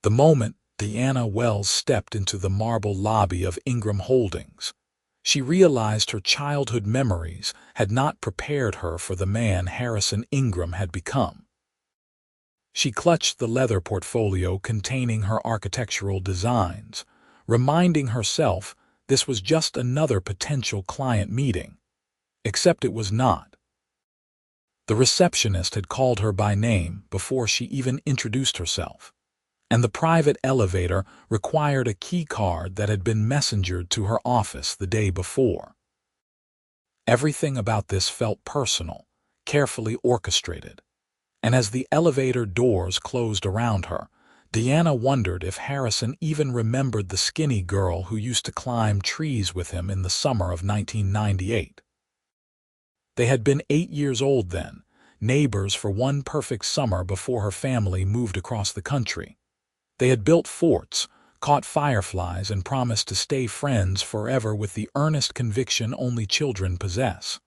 The moment Deanna Wells stepped into the marble lobby of Ingram Holdings, she realized her childhood memories had not prepared her for the man Harrison Ingram had become. She clutched the leather portfolio containing her architectural designs, reminding herself this was just another potential client meeting. Except it was not. The receptionist had called her by name before she even introduced herself, and the private elevator required a key card that had been messengered to her office the day before. Everything about this felt personal, carefully orchestrated, and as the elevator doors closed around her, Deanna wondered if Harrison even remembered the skinny girl who used to climb trees with him in the summer of 1998. They had been 8 years old then, neighbors for one perfect summer before her family moved across the country. They had built forts, caught fireflies, and promised to stay friends forever with the earnest conviction only children possess.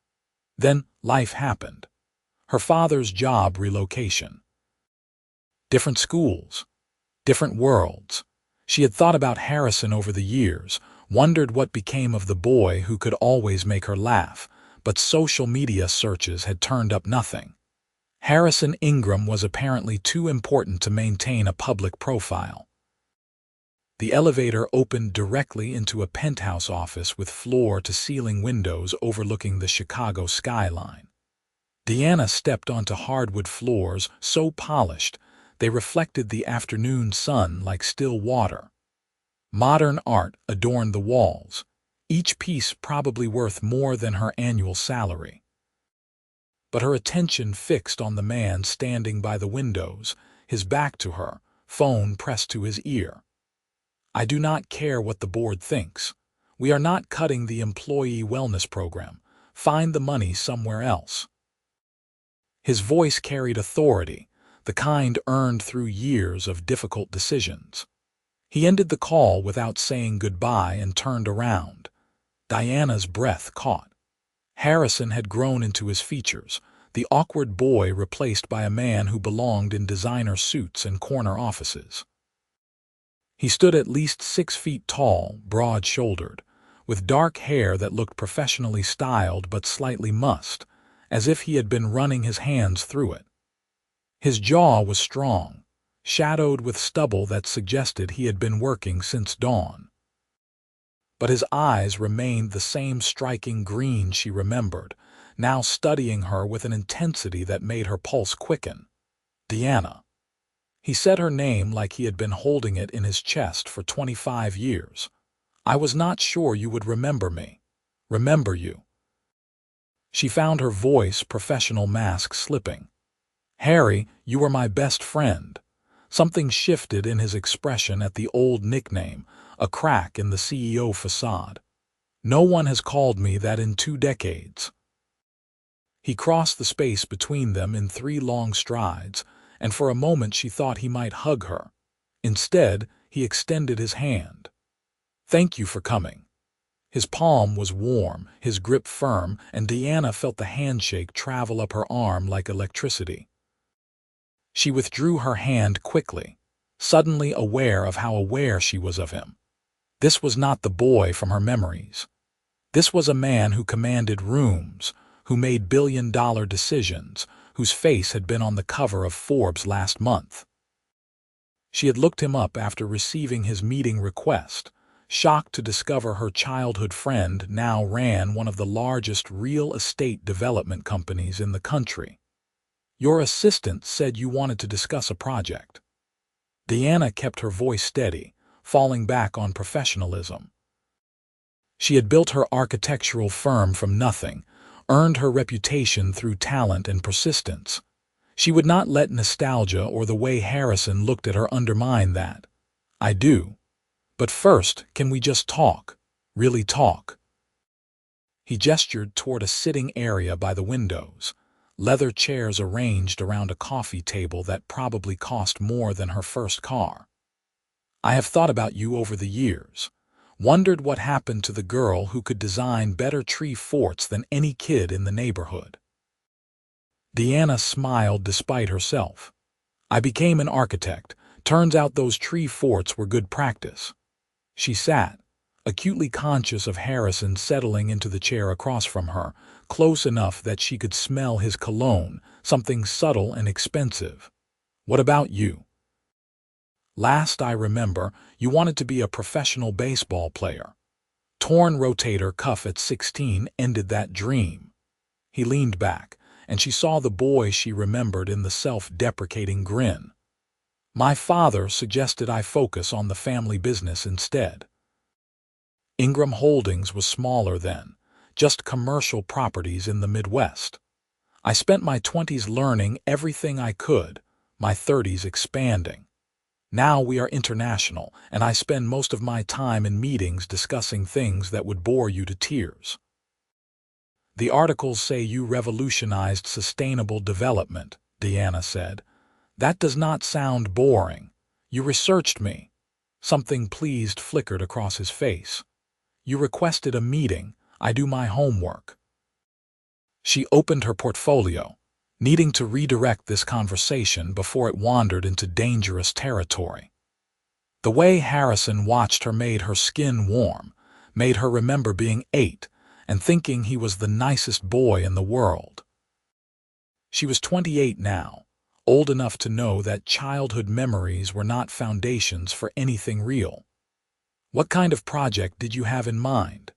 Then life happened. Her father's job relocation. Different schools. Different worlds. She had thought about Harrison over the years, wondered what became of the boy who could always make her laugh, but social media searches had turned up nothing. Harrison Ingram was apparently too important to maintain a public profile. The elevator opened directly into a penthouse office with floor-to-ceiling windows overlooking the Chicago skyline. Deanna stepped onto hardwood floors so polished they reflected the afternoon sun like still water. Modern art adorned the walls, each piece probably worth more than her annual salary. But her attention fixed on the man standing by the windows, his back to her, phone pressed to his ear. "I do not care what the board thinks. We are not cutting the employee wellness program. Find the money somewhere else." His voice carried authority, the kind earned through years of difficult decisions. He ended the call without saying goodbye and turned around. Diana's breath caught. Harrison had grown into his features, the awkward boy replaced by a man who belonged in designer suits and corner offices. He stood at least 6 feet tall, broad-shouldered, with dark hair that looked professionally styled but slightly mussed, as if he had been running his hands through it. His jaw was strong, shadowed with stubble that suggested he had been working since dawn. But his eyes remained the same striking green she remembered, now studying her with an intensity that made her pulse quicken. "Deanna." He said her name like he had been holding it in his chest for 25 years. "I was not sure you would remember me." "Remember you?" She found her voice professional mask slipping. "Harry, you were my best friend." Something shifted in his expression at the old nickname, a crack in the CEO facade. "No one has called me that in 2 decades." He crossed the space between them in 3 long strides, and for a moment she thought he might hug her. Instead, he extended his hand. "Thank you for coming." His palm was warm, his grip firm, and Deanna felt the handshake travel up her arm like electricity. She withdrew her hand quickly, suddenly aware of how aware she was of him. This was not the boy from her memories. This was a man who commanded rooms, who made billion-dollar decisions, whose face had been on the cover of Forbes last month. She had looked him up after receiving his meeting request, shocked to discover her childhood friend now ran one of the largest real estate development companies in the country. "Your assistant said you wanted to discuss a project." Deanna kept her voice steady, falling back on professionalism. She had built her architectural firm from nothing, earned her reputation through talent and persistence. She would not let nostalgia or the way Harrison looked at her undermine that. "I do. But first, can we just talk? Really talk?" He gestured toward a sitting area by the windows, leather chairs arranged around a coffee table that probably cost more than her first car. "I have thought about you over the years. Wondered what happened to the girl who could design better tree forts than any kid in the neighborhood." Deanna smiled despite herself. "I became an architect, Turns out those tree forts were good practice. She sat, acutely conscious of Harrison settling into the chair across from her, close enough that she could smell his cologne, something subtle and expensive. "What about you? Last I remember, you wanted to be a professional baseball player. Torn rotator cuff at 16 ended that dream." He leaned back, and she saw the boy she remembered in the self-deprecating grin. "My father suggested I focus on the family business instead." Ingram Holdings was smaller then, just commercial properties in the Midwest. "I spent my 20s learning everything I could, my 30s expanding. Now we are international, and I spend most of my time in meetings discussing things that would bore you to tears. The articles say you revolutionized sustainable development," Deanna said. "That does not sound boring. You researched me." Something pleased flickered across his face. "You requested a meeting. I do my homework." She opened her portfolio, needing to redirect this conversation before it wandered into dangerous territory. The way Harrison watched her made her skin warm, made her remember being 8 and thinking he was the nicest boy in the world. She was 28 now, old enough to know that childhood memories were not foundations for anything real. "What kind of project did you have in mind?"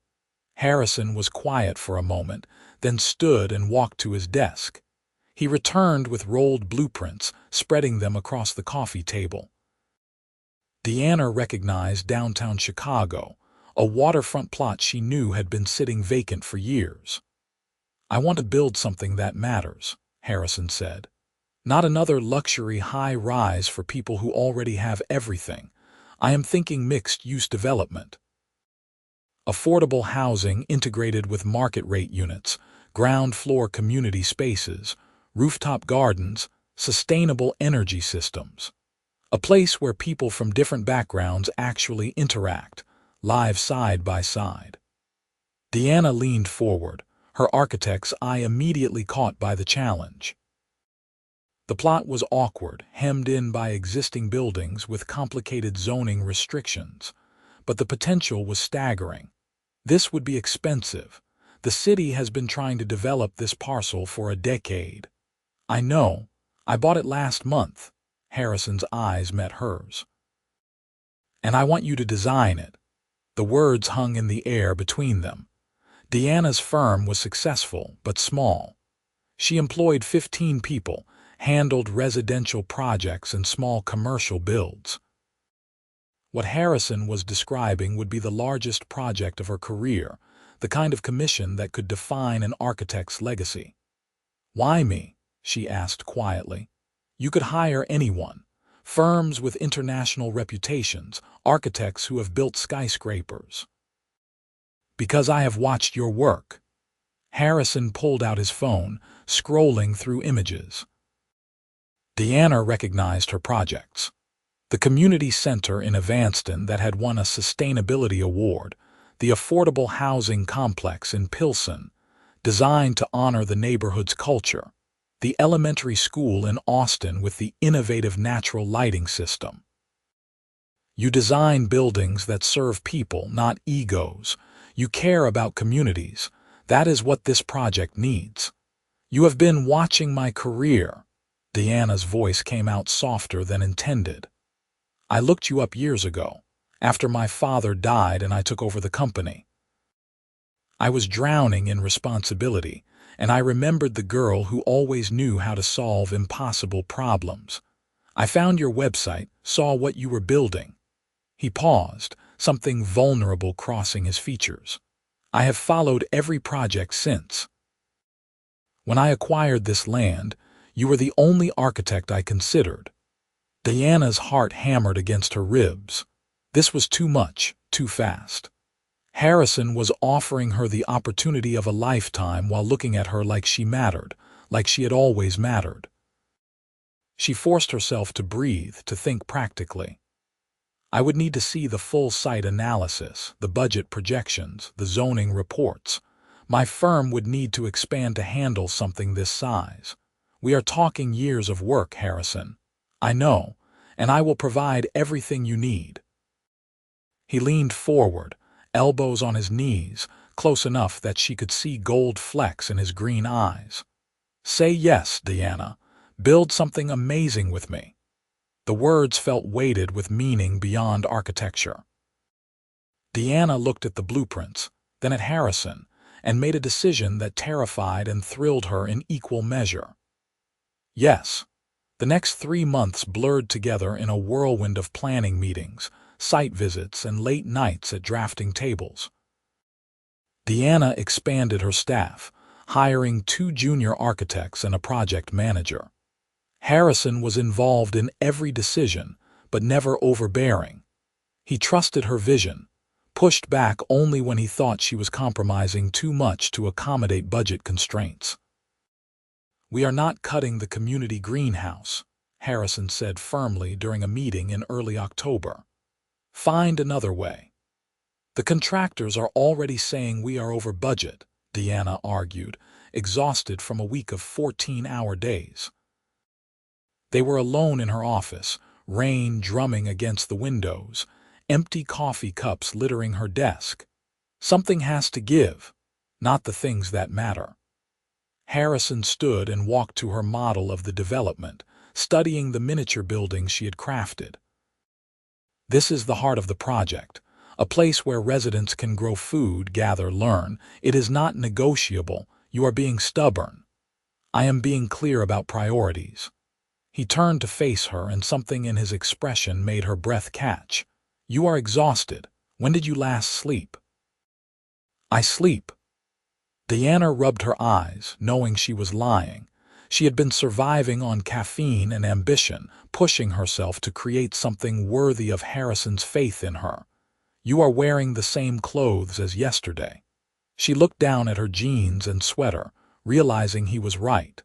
Harrison was quiet for a moment, then stood and walked to his desk. He returned with rolled blueprints, spreading them across the coffee table. Deanna recognized downtown Chicago, a waterfront plot she knew had been sitting vacant for years. "I want to build something that matters," Harrison said. "Not another luxury high-rise for people who already have everything. I am thinking mixed-use development. Affordable housing integrated with market-rate units, ground-floor community spaces, rooftop gardens, sustainable energy systems. A place where people from different backgrounds actually interact, live side by side." Deanna leaned forward, her architect's eye immediately caught by the challenge. The plot was awkward, hemmed in by existing buildings with complicated zoning restrictions, but the potential was staggering. This would be expensive. The city has been trying to develop this parcel for a decade. "I know. I bought it last month." Harrison's eyes met hers. "And I want you to design it." The words hung in the air between them. Deanna's firm was successful, but small. She employed 15 people, handled residential projects and small commercial builds. What Harrison was describing would be the largest project of her career, the kind of commission that could define an architect's legacy. "Why me?" she asked quietly. "You could hire anyone. Firms with international reputations, architects who have built skyscrapers." "Because I have watched your work." Harrison pulled out his phone, scrolling through images. Deanna recognized her projects. The community center in Evanston that had won a sustainability award, the affordable housing complex in Pilsen, designed to honor the neighborhood's culture, the elementary school in Austin with the innovative natural lighting system. You design buildings that serve people, not egos. You care about communities. That is what this project needs. "You have been watching my career." Deanna's voice came out softer than intended. "I looked you up years ago, after my father died and I took over the company. I was drowning in responsibility, and I remembered the girl who always knew how to solve impossible problems. I found your website, saw what you were building." He paused, something vulnerable crossing his features. "I have followed every project since. When I acquired this land, you were the only architect I considered." Diana's heart hammered against her ribs. This was too much, too fast. Harrison was offering her the opportunity of a lifetime while looking at her like she mattered, like she had always mattered. She forced herself to breathe, to think practically. "I would need to see the full site analysis, the budget projections, the zoning reports. My firm would need to expand to handle something this size. We are talking years of work, Harrison. I know, and I will provide everything you need." He leaned forward, elbows on his knees, close enough that she could see gold flecks in his green eyes. "Say yes, Deanna. Build something amazing with me." The words felt weighted with meaning beyond architecture. Deanna looked at the blueprints, then at Harrison, and made a decision that terrified and thrilled her in equal measure. Yes. The next 3 months blurred together in a whirlwind of planning meetings, site visits, and late nights at drafting tables. Deanna expanded her staff, hiring 2 junior architects and a project manager. Harrison was involved in every decision, but never overbearing. He trusted her vision, pushed back only when he thought she was compromising too much to accommodate budget constraints. "We are not cutting the community greenhouse," Harrison said firmly during a meeting in early October. "Find another way." "The contractors are already saying we are over budget," Deanna argued, exhausted from a week of 14-hour days. They were alone in her office, rain drumming against the windows, empty coffee cups littering her desk. Something has to give, not the things that matter. Harrison stood and walked to her model of the development, studying the miniature building she had crafted. "This is the heart of the project, a place where residents can grow food, gather, learn. It is not negotiable. You are being stubborn. I am being clear about priorities." He turned to face her, and something in his expression made her breath catch. "You are exhausted. When did you last sleep?" "I sleep." Deanna rubbed her eyes, knowing she was lying. She had been surviving on caffeine and ambition, pushing herself to create something worthy of Harrison's faith in her. "You are wearing the same clothes as yesterday." She looked down at her jeans and sweater, realizing he was right.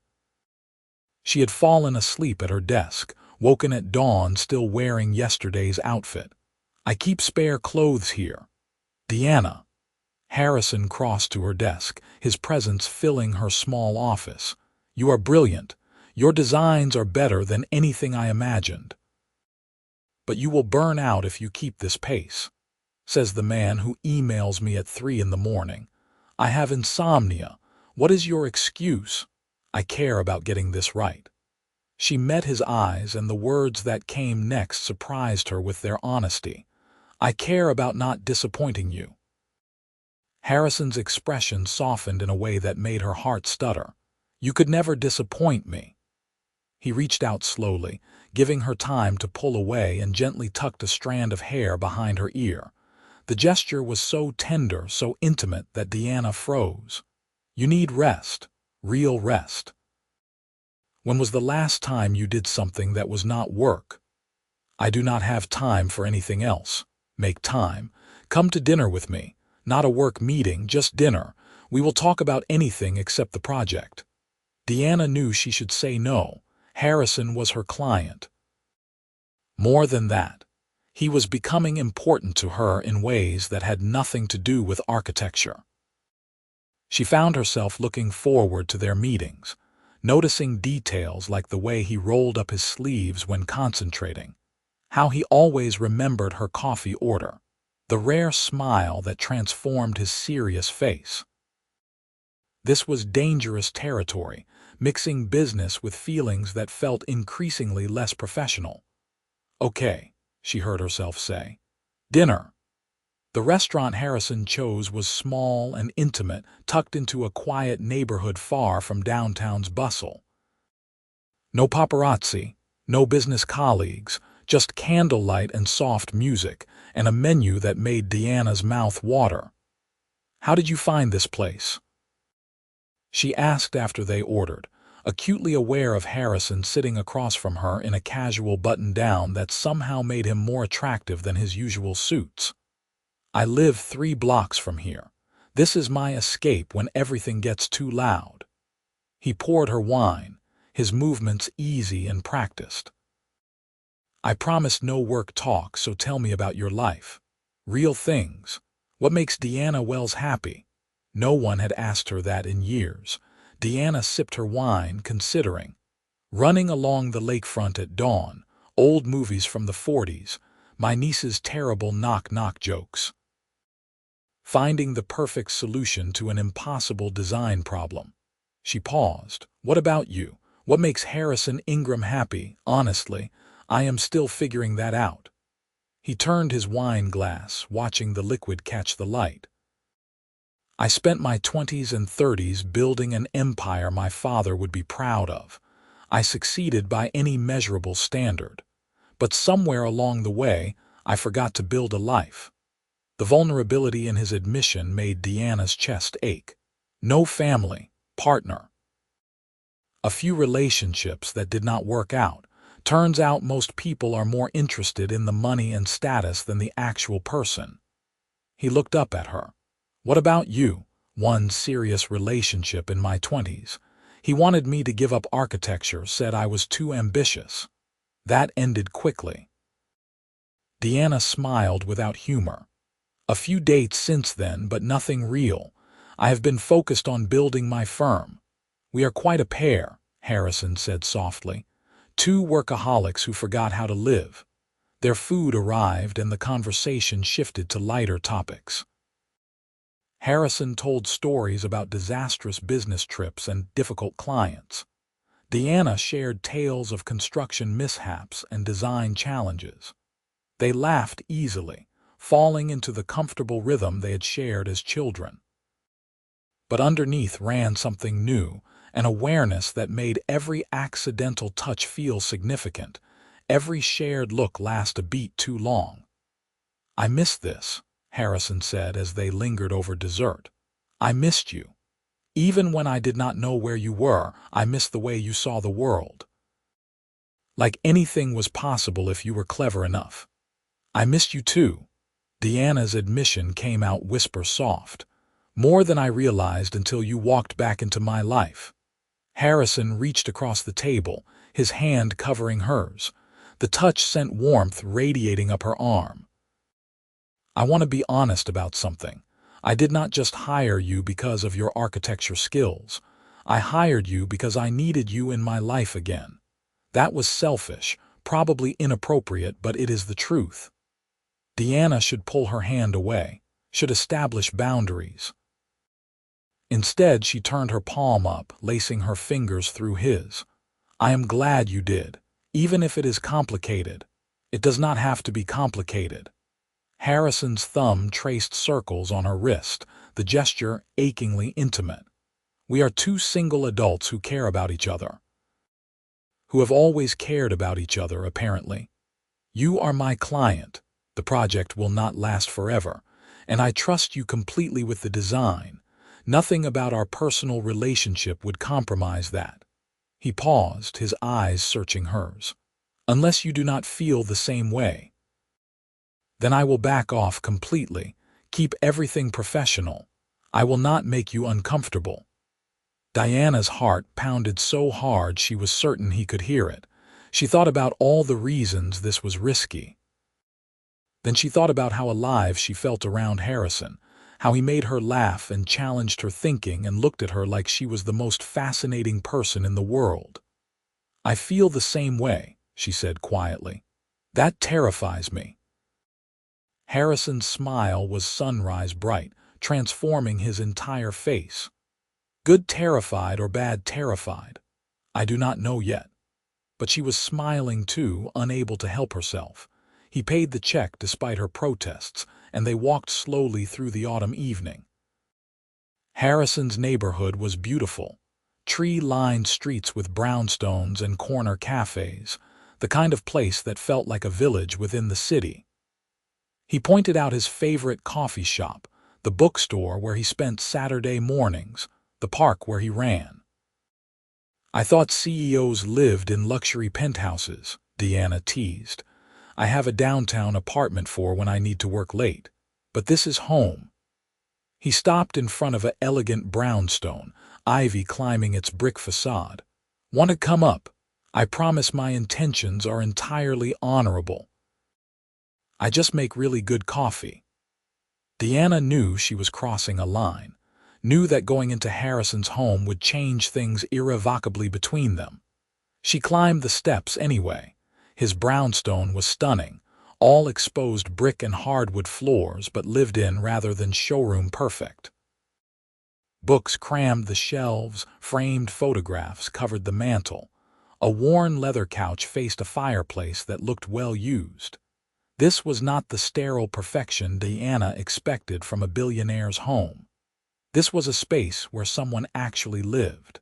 She had fallen asleep at her desk, woken at dawn still wearing yesterday's outfit. "I keep spare clothes here." "Deanna." Harrison crossed to her desk, his presence filling her small office. "You are brilliant. Your designs are better than anything I imagined. But you will burn out if you keep this pace," says the man who emails me at 3 in the morning. "I have insomnia. What is your excuse?" "I care about getting this right." She met his eyes, and the words that came next surprised her with their honesty. "I care about not disappointing you." Harrison's expression softened in a way that made her heart stutter. "You could never disappoint me." He reached out slowly, giving her time to pull away, and gently tucked a strand of hair behind her ear. The gesture was so tender, so intimate, that Deanna froze. "You need rest, real rest." "When was the last time you did something that was not work?" "I do not have time for anything else." "Make time. Come to dinner with me. Not a work meeting, just dinner. We will talk about anything except the project." Deanna knew she should say no. Harrison was her client. More than that, he was becoming important to her in ways that had nothing to do with architecture. She found herself looking forward to their meetings, noticing details like the way he rolled up his sleeves when concentrating, how he always remembered her coffee order, the rare smile that transformed his serious face. This was dangerous territory, mixing business with feelings that felt increasingly less professional. "Okay," she heard herself say. "Dinner." The restaurant Harrison chose was small and intimate, tucked into a quiet neighborhood far from downtown's bustle. No paparazzi, no business colleagues, just candlelight and soft music, and a menu that made Deanna's mouth water. "How did you find this place?" she asked after they ordered, acutely aware of Harrison sitting across from her in a casual button-down that somehow made him more attractive than his usual suits. "I live 3 blocks from here. This is my escape when everything gets too loud." He poured her wine, his movements easy and practiced. "I promised no work talk, so tell me about your life. Real things. What makes Deanna Wells happy?" No one had asked her that in years. Deanna sipped her wine, considering. "Running along the lakefront at dawn, old movies from the 40s, my niece's terrible knock-knock jokes. Finding the perfect solution to an impossible design problem. She paused. What about you? What makes Harrison Ingram happy? Honestly, I am still figuring that out. He turned his wine glass, watching the liquid catch the light. I spent my 20s and 30s building an empire my father would be proud of. I succeeded by any measurable standard. But somewhere along the way, I forgot to build a life. The vulnerability in his admission made Deanna's chest ache. No family, partner. A few relationships that did not work out. Turns out most people are more interested in the money and status than the actual person. He looked up at her. What about you? One serious relationship in my 20s. He wanted me to give up architecture, said I was too ambitious. That ended quickly. Deanna smiled without humor. A few dates since then, but nothing real. I have been focused on building my firm. We are quite a pair, Harrison said softly. Two workaholics who forgot how to live. Their food arrived and the conversation shifted to lighter topics. Harrison told stories about disastrous business trips and difficult clients. Deanna shared tales of construction mishaps and design challenges. They laughed easily, falling into the comfortable rhythm they had shared as children. But underneath ran something new, an awareness that made every accidental touch feel significant, every shared look last a beat too long. I missed this, Harrison said as they lingered over dessert. I missed you. Even when I did not know where you were, I missed the way you saw the world. Like anything was possible if you were clever enough. I missed you too. Deanna's admission came out whisper soft. More than I realized until you walked back into my life. Harrison reached across the table, his hand covering hers. The touch sent warmth radiating up her arm. I want to be honest about something. I did not just hire you because of your architecture skills. I hired you because I needed you in my life again. That was selfish, probably inappropriate, but it is the truth. Deanna should pull her hand away, should establish boundaries. Instead, she turned her palm up, lacing her fingers through his. I am glad you did, even if it is complicated. It does not have to be complicated. Harrison's thumb traced circles on her wrist, the gesture achingly intimate. We are two single adults who care about each other. Who have always cared about each other, apparently. You are my client. The project will not last forever, and I trust you completely with the design. Nothing about our personal relationship would compromise that. He paused, his eyes searching hers. Unless you do not feel the same way. Then I will back off completely. Keep everything professional. I will not make you uncomfortable. Diana's heart pounded so hard she was certain he could hear it. She thought about all the reasons this was risky. Then she thought about how alive she felt around Harrison, how he made her laugh and challenged her thinking and looked at her like she was the most fascinating person in the world. I feel the same way, she said quietly. That terrifies me. Harrison's smile was sunrise bright, transforming his entire face. Good terrified or bad terrified? I do not know yet. But she was smiling too, unable to help herself. He paid the check despite her protests, and they walked slowly through the autumn evening. Harrison's neighborhood was beautiful. Tree-lined streets with brownstones and corner cafes, the kind of place that felt like a village within the city. He pointed out his favorite coffee shop, the bookstore where he spent Saturday mornings, the park where he ran. I thought CEOs lived in luxury penthouses, Deanna teased. I have a downtown apartment for when I need to work late. But this is home. He stopped in front of an elegant brownstone, ivy climbing its brick facade. Want to come up? I promise my intentions are entirely honorable. I just make really good coffee. Deanna knew she was crossing a line, knew that going into Harrison's home would change things irrevocably between them. She climbed the steps anyway. His brownstone was stunning, all exposed brick and hardwood floors but lived in rather than showroom perfect. Books crammed the shelves, framed photographs covered the mantel. A worn leather couch faced a fireplace that looked well used. This was not the sterile perfection Diana expected from a billionaire's home. This was a space where someone actually lived.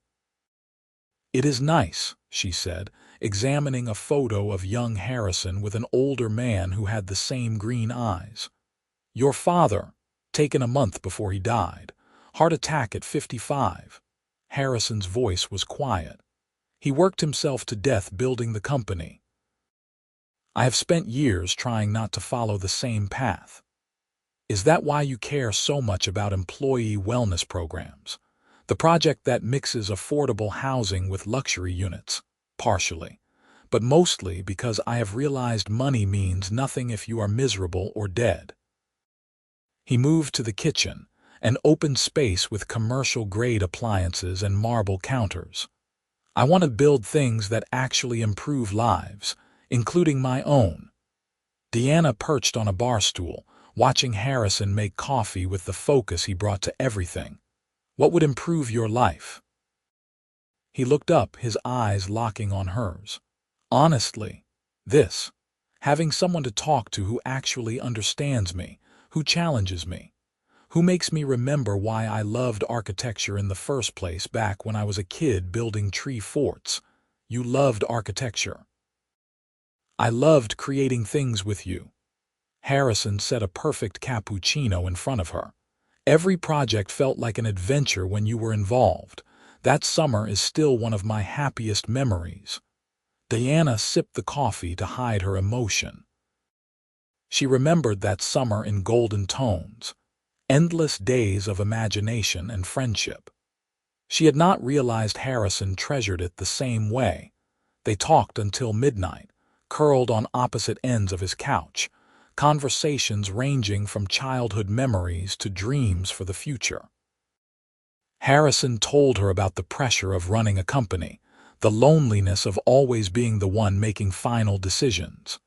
"It is nice," she said, examining a photo of young Harrison with an older man who had the same green eyes. "Your father, taken a month before he died. Heart attack at 55. Harrison's voice was quiet. "He worked himself to death building the company. I have spent years trying not to follow the same path." "Is that why you care so much about employee wellness programs? The project that mixes affordable housing with luxury units?" "Partially, but mostly because I have realized money means nothing if you are miserable or dead." He moved to the kitchen, an open space with commercial-grade appliances and marble counters. "I want to build things that actually improve lives, including my own." Diana perched on a bar stool, watching Harrison make coffee with the focus he brought to everything. "What would improve your life?" He looked up, his eyes locking on hers. "Honestly, this. Having someone to talk to who actually understands me, who challenges me, who makes me remember why I loved architecture in the first place back when I was a kid building tree forts." "You loved architecture." "I loved creating things with you." Harrison set a perfect cappuccino in front of her. "Every project felt like an adventure when you were involved. That summer is still one of my happiest memories." Diana sipped the coffee to hide her emotion. She remembered that summer in golden tones, endless days of imagination and friendship. She had not realized Harrison treasured it the same way. They talked until midnight, curled on opposite ends of his couch, conversations ranging from childhood memories to dreams for the future. Harrison told her about the pressure of running a company, the loneliness of always being the one making final decisions.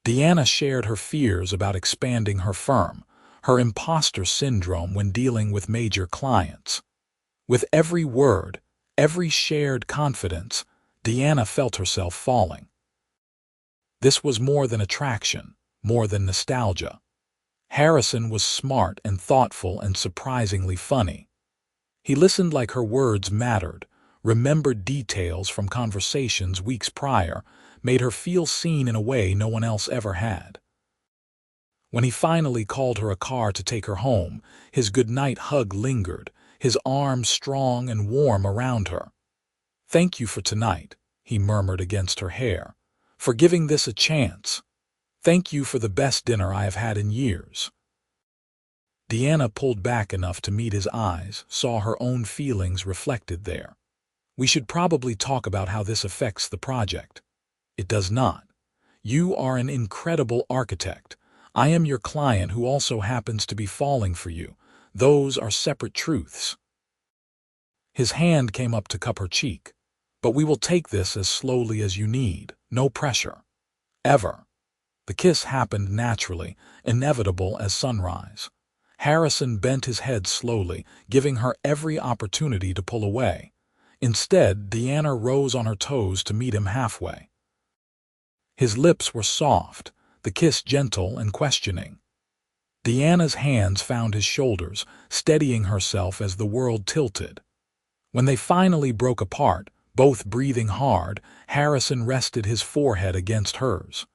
Diana shared her fears about expanding her firm, her imposter syndrome when dealing with major clients. With every word, every shared confidence, Diana felt herself falling. This was more than attraction, more than nostalgia. Harrison was smart and thoughtful and surprisingly funny. He listened like her words mattered, remembered details from conversations weeks prior, made her feel seen in a way no one else ever had. When he finally called her a car to take her home, his goodnight hug lingered, his arms strong and warm around her. "Thank you for tonight," he murmured against her hair, "for giving this a chance. Thank you for the best dinner I have had in years." Diana pulled back enough to meet his eyes, saw her own feelings reflected there. "We should probably talk about how this affects the project." "It does not. You are an incredible architect. I am your client who also happens to be falling for you. Those are separate truths." His hand came up to cup her cheek. "But we will take this as slowly as you need. No pressure. Ever." The kiss happened naturally, inevitable as sunrise. Harrison bent his head slowly, giving her every opportunity to pull away. Instead, Diana rose on her toes to meet him halfway. His lips were soft, the kiss gentle and questioning. Diana's hands found his shoulders, steadying herself as the world tilted. When they finally broke apart, both breathing hard, Harrison rested his forehead against hers.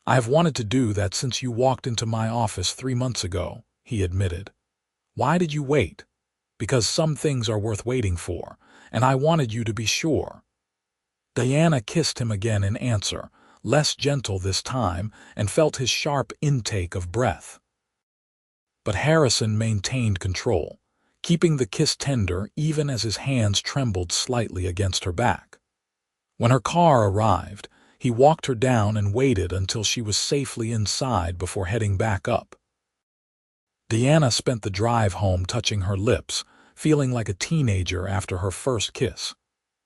"I have wanted to do that since you walked into my office 3 months ago," he admitted. "Why did you wait?" "Because some things are worth waiting for, and I wanted you to be sure." Diana kissed him again in answer, less gentle this time, and felt his sharp intake of breath. But Harrison maintained control, keeping the kiss tender even as his hands trembled slightly against her back. When her car arrived, he walked her down and waited until she was safely inside before heading back up. Diana spent the drive home touching her lips, feeling like a teenager after her first kiss.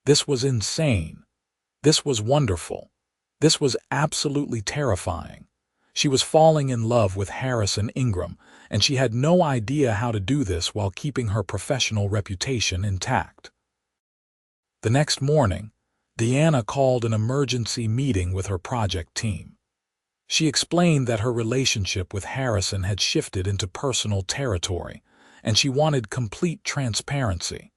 This was insane. This was wonderful. This was absolutely terrifying. She was falling in love with Harrison Ingram, and she had no idea how to do this while keeping her professional reputation intact. The next morning, Deanna called an emergency meeting with her project team. She explained that her relationship with Harrison had shifted into personal territory, and she wanted complete transparency.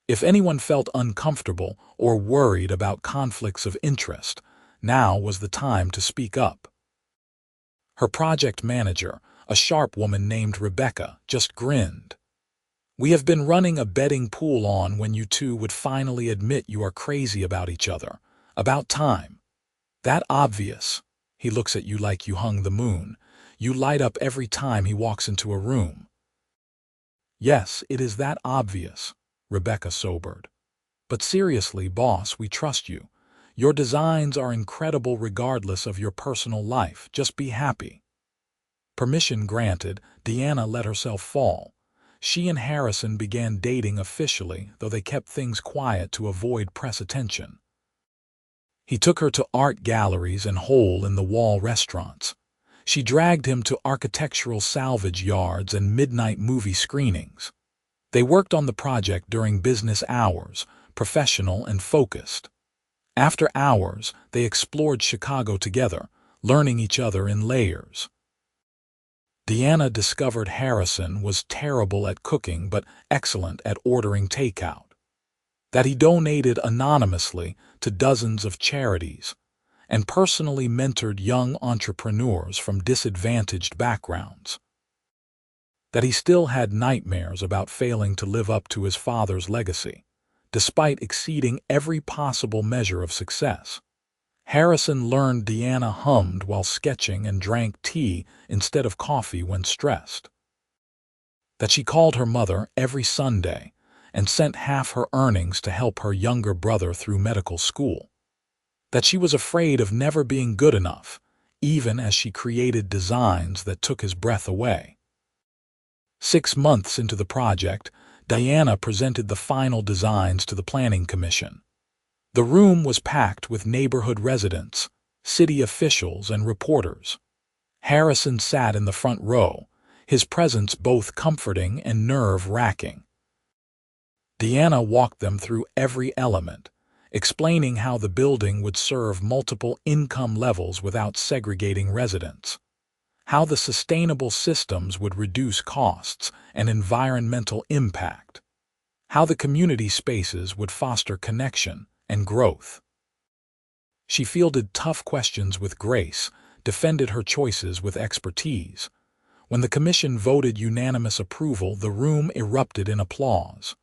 If anyone felt uncomfortable or worried about conflicts of interest, now was the time to speak up. Her project manager, a sharp woman named Rebecca, just grinned. "We have been running a betting pool on when you two would finally admit you are crazy about each other. About time. That obvious. He looks at you like you hung the moon. You light up every time he walks into a room." "Yes, it is that obvious," Rebecca sobered. "But seriously, boss, we trust you. Your designs are incredible regardless of your personal life. Just be happy." Permission granted, Deanna let herself fall. She and Harrison began dating officially, though they kept things quiet to avoid press attention. He took her to art galleries and hole-in-the-wall restaurants. She dragged him to architectural salvage yards and midnight movie screenings. They worked on the project during business hours, professional and focused. After hours, they explored Chicago together, learning each other in layers. Deanna discovered Harrison was terrible at cooking but excellent at ordering takeout. That he donated anonymously to dozens of charities and personally mentored young entrepreneurs from disadvantaged backgrounds. That he still had nightmares about failing to live up to his father's legacy, despite exceeding every possible measure of success. Harrison learned Deanna hummed while sketching and drank tea instead of coffee when stressed. That she called her mother every Sunday and sent half her earnings to help her younger brother through medical school. That she was afraid of never being good enough, even as she created designs that took his breath away. 6 months into the project, Deanna presented the final designs to the Planning Commission. The room was packed with neighborhood residents, city officials, and reporters. Harrison sat in the front row, his presence both comforting and nerve-wracking. Deanna walked them through every element, explaining how the building would serve multiple income levels without segregating residents, how the sustainable systems would reduce costs and environmental impact, how the community spaces would foster connection and growth. She fielded tough questions with grace, defended her choices with expertise. When the commission voted unanimous approval, the room erupted in applause.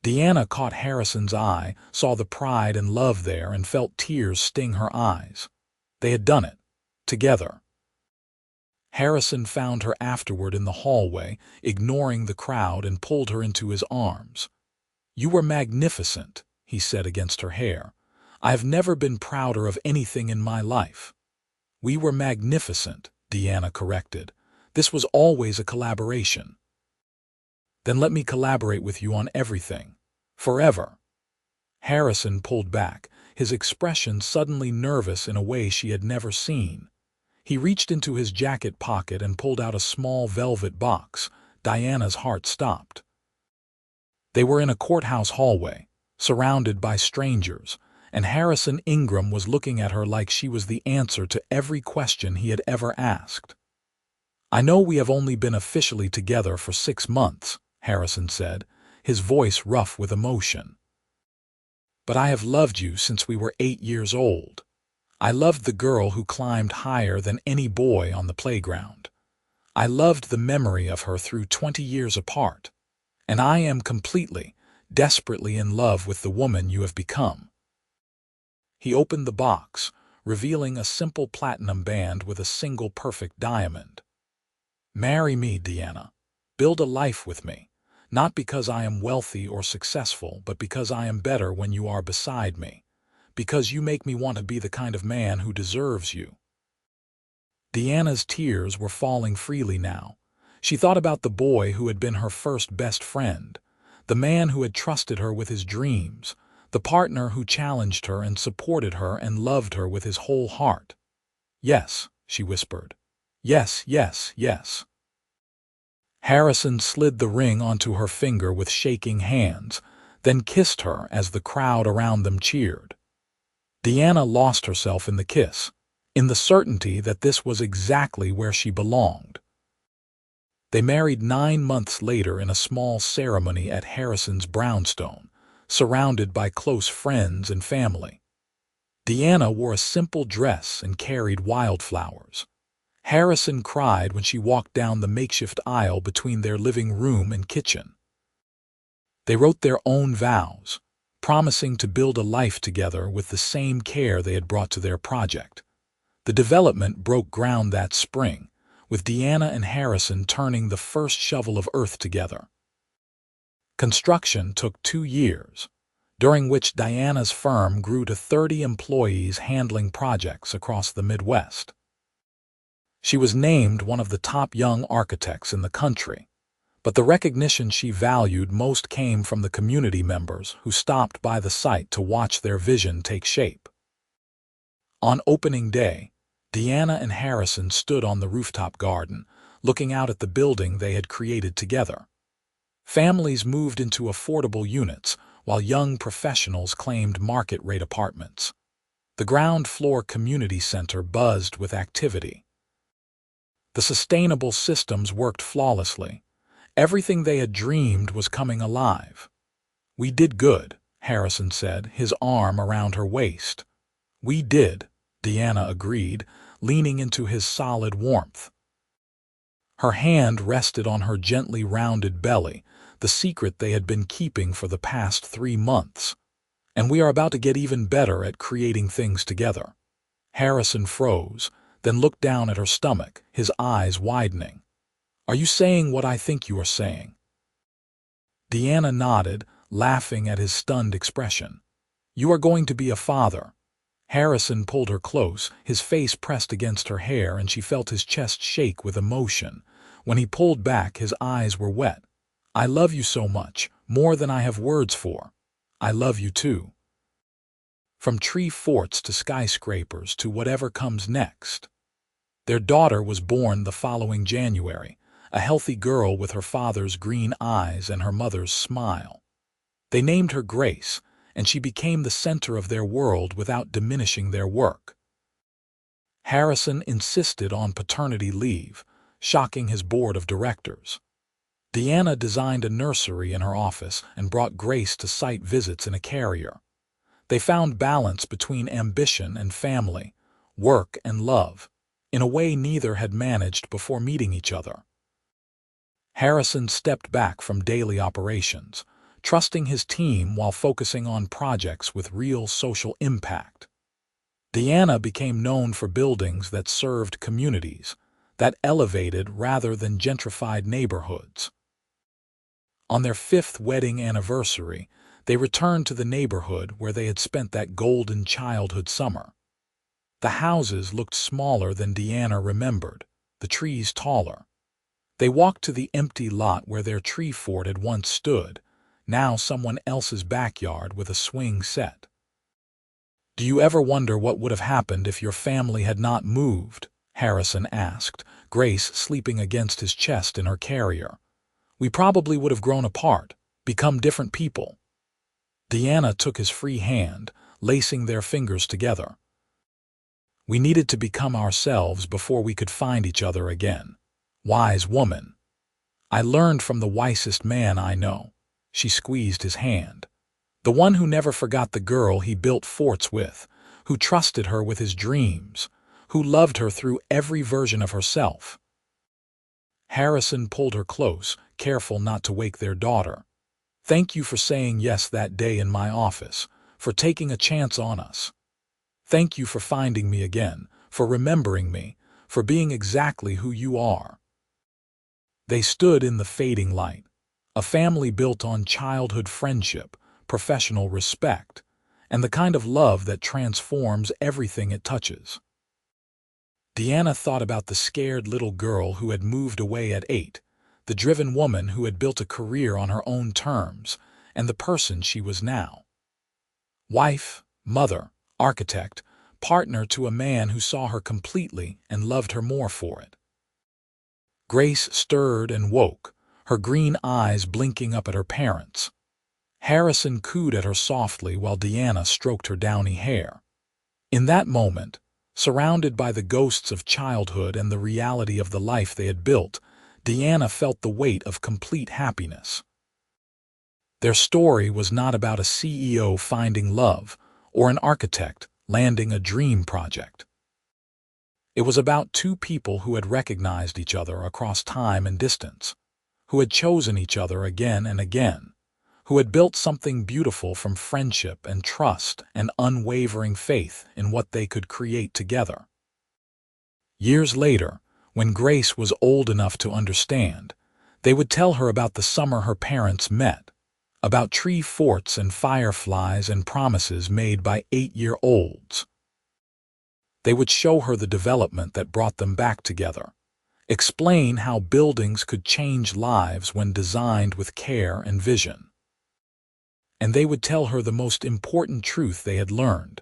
Deanna caught Harrison's eye, saw the pride and love there, and felt tears sting her eyes. They had done it, together. Harrison found her afterward in the hallway, ignoring the crowd, and pulled her into his arms. "You were magnificent," he said against her hair. "I have never been prouder of anything in my life." "We were magnificent," Deanna corrected. "This was always a collaboration." "Then let me collaborate with you on everything. Forever." Harrison pulled back, his expression suddenly nervous in a way she had never seen. He reached into his jacket pocket and pulled out a small velvet box. Diana's heart stopped. They were in a courthouse hallway, surrounded by strangers, and Harrison Ingram was looking at her like she was the answer to every question he had ever asked. "I know we have only been officially together for 6 months, Harrison said, his voice rough with emotion. "But I have loved you since we were 8 years old. I loved the girl who climbed higher than any boy on the playground. I loved the memory of her through 20 years apart. And I am completely, desperately in love with the woman you have become." He opened the box, revealing a simple platinum band with a single perfect diamond. "Marry me, Deanna. Build a life with me. Not because I am wealthy or successful, but because I am better when you are beside me. Because you make me want to be the kind of man who deserves you." Deanna's tears were falling freely now. She thought about the boy who had been her first best friend, the man who had trusted her with his dreams, the partner who challenged her and supported her and loved her with his whole heart. "Yes," she whispered. "Yes, yes, yes." Harrison slid the ring onto her finger with shaking hands, then kissed her as the crowd around them cheered. Deanna lost herself in the kiss, in the certainty that this was exactly where she belonged. They married 9 months later in a small ceremony at Harrison's brownstone, surrounded by close friends and family. Deanna wore a simple dress and carried wildflowers. Harrison cried when she walked down the makeshift aisle between their living room and kitchen. They wrote their own vows, promising to build a life together with the same care they had brought to their project. The development broke ground that spring, with Deanna and Harrison turning the first shovel of earth together. Construction took 2 years, during which Diana's firm grew to 30 employees handling projects across the Midwest. She was named one of the top young architects in the country, but the recognition she valued most came from the community members who stopped by the site to watch their vision take shape. On opening day, Deanna and Harrison stood on the rooftop garden, looking out at the building they had created together. Families moved into affordable units, while young professionals claimed market-rate apartments. The ground-floor community center buzzed with activity. The sustainable systems worked flawlessly. Everything they had dreamed was coming alive. "We did good," Harrison said, his arm around her waist. "We did," Deanna agreed, leaning into his solid warmth. Her hand rested on her gently rounded belly, the secret they had been keeping for the past 3 months. "And we are about to get even better at creating things together." Harrison froze, then looked down at her stomach, his eyes widening. "Are you saying what I think you are saying?" Deanna nodded, laughing at his stunned expression. "You are going to be a father." Harrison pulled her close, his face pressed against her hair, and she felt his chest shake with emotion. When he pulled back, his eyes were wet. "I love you so much, more than I have words for. I love you too." From tree forts to skyscrapers to whatever comes next. Their daughter was born the following January, a healthy girl with her father's green eyes and her mother's smile. They named her Grace, and she became the center of their world without diminishing their work. Harrison insisted on paternity leave, shocking his board of directors. Deanna designed a nursery in her office and brought Grace to site visits in a carrier. They found balance between ambition and family, work and love, in a way neither had managed before meeting each other. Harrison stepped back from daily operations, trusting his team while focusing on projects with real social impact. Deanna became known for buildings that served communities, that elevated rather than gentrified neighborhoods. On their 5th wedding anniversary, they returned to the neighborhood where they had spent that golden childhood summer. The houses looked smaller than Deanna remembered, the trees taller. They walked to the empty lot where their tree fort had once stood, now someone else's backyard with a swing set. "Do you ever wonder what would have happened if your family had not moved?" Harrison asked, Grace sleeping against his chest in her carrier. "We probably would have grown apart, become different people." Deanna took his free hand, lacing their fingers together. "We needed to become ourselves before we could find each other again. Wise woman. I learned from the wisest man I know." She squeezed his hand. "The one who never forgot the girl he built forts with, who trusted her with his dreams, who loved her through every version of herself." Harrison pulled her close, careful not to wake their daughter. "Thank you for saying yes that day in my office, for taking a chance on us. Thank you for finding me again, for remembering me, for being exactly who you are." They stood in the fading light, a family built on childhood friendship, professional respect, and the kind of love that transforms everything it touches. Deanna thought about the scared little girl who had moved away at 8, the driven woman who had built a career on her own terms, and the person she was now. Wife, mother, architect, partner to a man who saw her completely and loved her more for it. Grace stirred and woke, her green eyes blinking up at her parents. Harrison cooed at her softly while Deanna stroked her downy hair. In that moment, surrounded by the ghosts of childhood and the reality of the life they had built, Deanna felt the weight of complete happiness. Their story was not about a CEO finding love or an architect landing a dream project. It was about two people who had recognized each other across time and distance, who had chosen each other again and again, who had built something beautiful from friendship and trust and unwavering faith in what they could create together. Years later, when Grace was old enough to understand, they would tell her about the summer her parents met, about tree forts and fireflies and promises made by 8-year-olds. They would show her the development that brought them back together, explain how buildings could change lives when designed with care and vision. And they would tell her the most important truth they had learned: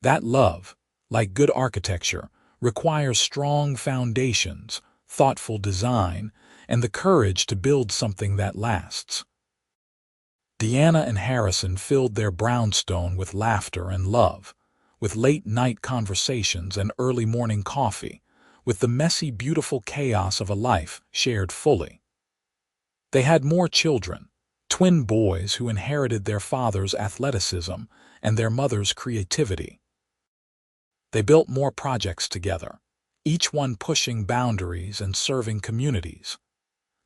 that love, like good architecture, requires strong foundations, thoughtful design, and the courage to build something that lasts. Deanna and Harrison filled their brownstone with laughter and love, with late-night conversations and early morning coffee, with the messy, beautiful chaos of a life shared fully. They had more children, twin boys who inherited their father's athleticism and their mother's creativity. They built more projects together, each one pushing boundaries and serving communities.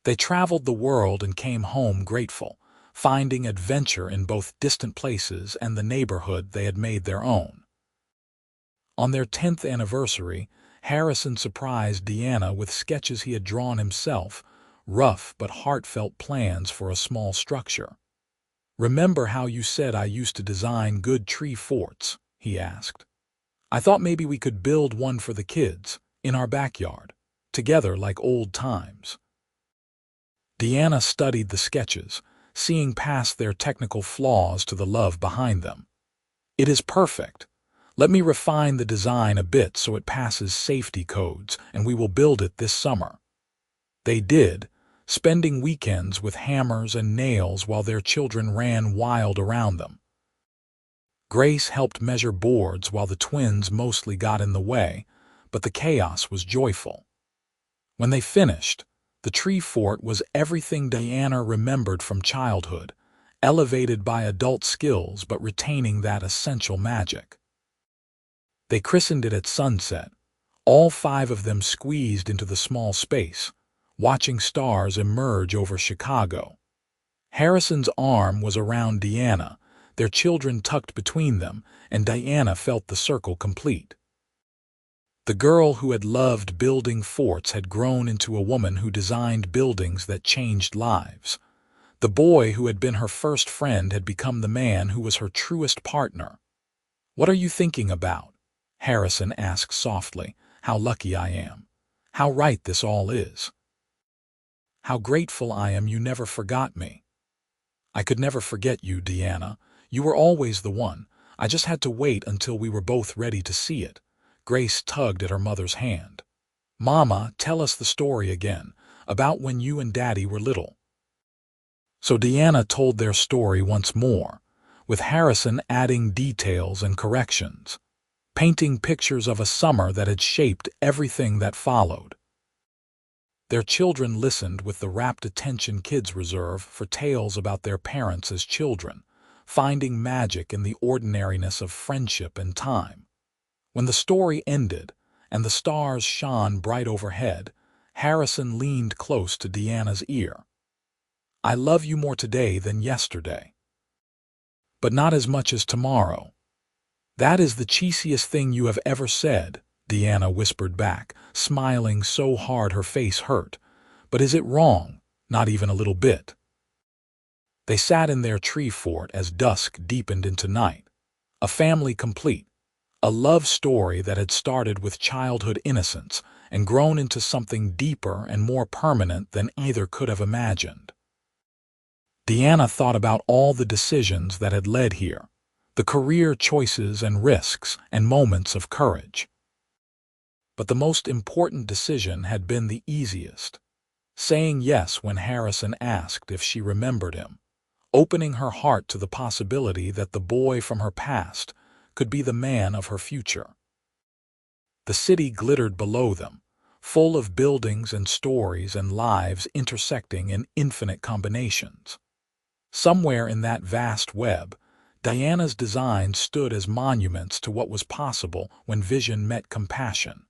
They traveled the world and came home grateful, finding adventure in both distant places and the neighborhood they had made their own. On their 10th anniversary, Harrison surprised Deanna with sketches he had drawn himself, rough but heartfelt plans for a small structure. "Remember how you said I used to design good tree forts?" he asked. "I thought maybe we could build one for the kids, in our backyard, together like old times." Deanna studied the sketches, seeing past their technical flaws to the love behind them. "It is perfect. Let me refine the design a bit so it passes safety codes, and we will build it this summer." They did, spending weekends with hammers and nails while their children ran wild around them. Grace helped measure boards while the twins mostly got in the way, but the chaos was joyful. When they finished, the tree fort was everything Deanna remembered from childhood, elevated by adult skills but retaining that essential magic. They christened it at sunset, all 5 of them squeezed into the small space, watching stars emerge over Chicago. Harrison's arm was around Deanna, their children tucked between them, and Diana felt the circle complete. The girl who had loved building forts had grown into a woman who designed buildings that changed lives. The boy who had been her first friend had become the man who was her truest partner. "What are you thinking about?" Harrison asked softly. "How lucky I am. How right this all is. How grateful I am you never forgot me." "I could never forget you, Deanna. You were always the one. I just had to wait until we were both ready to see it." Grace tugged at her mother's hand. "Mama, tell us the story again, about when you and Daddy were little." So Deanna told their story once more, with Harrison adding details and corrections, painting pictures of a summer that had shaped everything that followed. Their children listened with the rapt attention kids reserve for tales about their parents as children, finding magic in the ordinariness of friendship and time. When the story ended and the stars shone bright overhead, Harrison leaned close to Deanna's ear. "I love you more today than yesterday. But not as much as tomorrow." "That is the cheesiest thing you have ever said," Deanna whispered back, smiling so hard her face hurt. "But is it wrong? Not even a little bit." They sat in their tree fort as dusk deepened into night, a family complete. A love story that had started with childhood innocence and grown into something deeper and more permanent than either could have imagined. Deanna thought about all the decisions that had led here, the career choices and risks and moments of courage. But the most important decision had been the easiest. Saying yes when Harrison asked if she remembered him, opening her heart to the possibility that the boy from her past could be the man of her future. The city glittered below them, full of buildings and stories and lives intersecting in infinite combinations. Somewhere in that vast web, Diana's designs stood as monuments to what was possible when vision met compassion.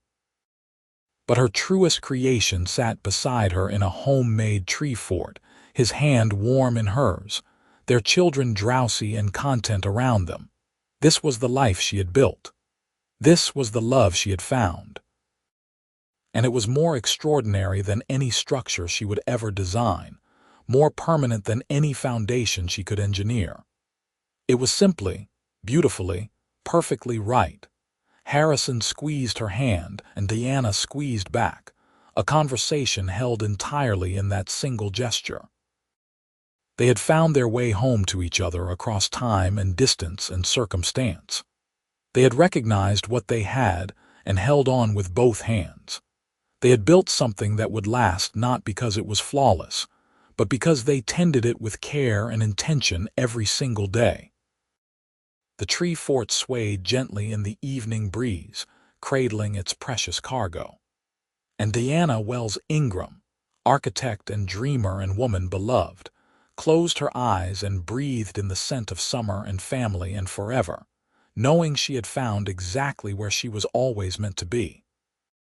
But her truest creation sat beside her in a homemade tree fort, his hand warm in hers, their children drowsy and content around them. This was the life she had built. This was the love she had found. And it was more extraordinary than any structure she would ever design, more permanent than any foundation she could engineer. It was simply, beautifully, perfectly right. Harrison squeezed her hand, and Diana squeezed back, a conversation held entirely in that single gesture. They had found their way home to each other across time and distance and circumstance. They had recognized what they had and held on with both hands. They had built something that would last not because it was flawless, but because they tended it with care and intention every single day. The tree fort swayed gently in the evening breeze, cradling its precious cargo. And Diana Wells Ingram, architect and dreamer and woman beloved, closed her eyes and breathed in the scent of summer and family and forever, knowing she had found exactly where she was always meant to be.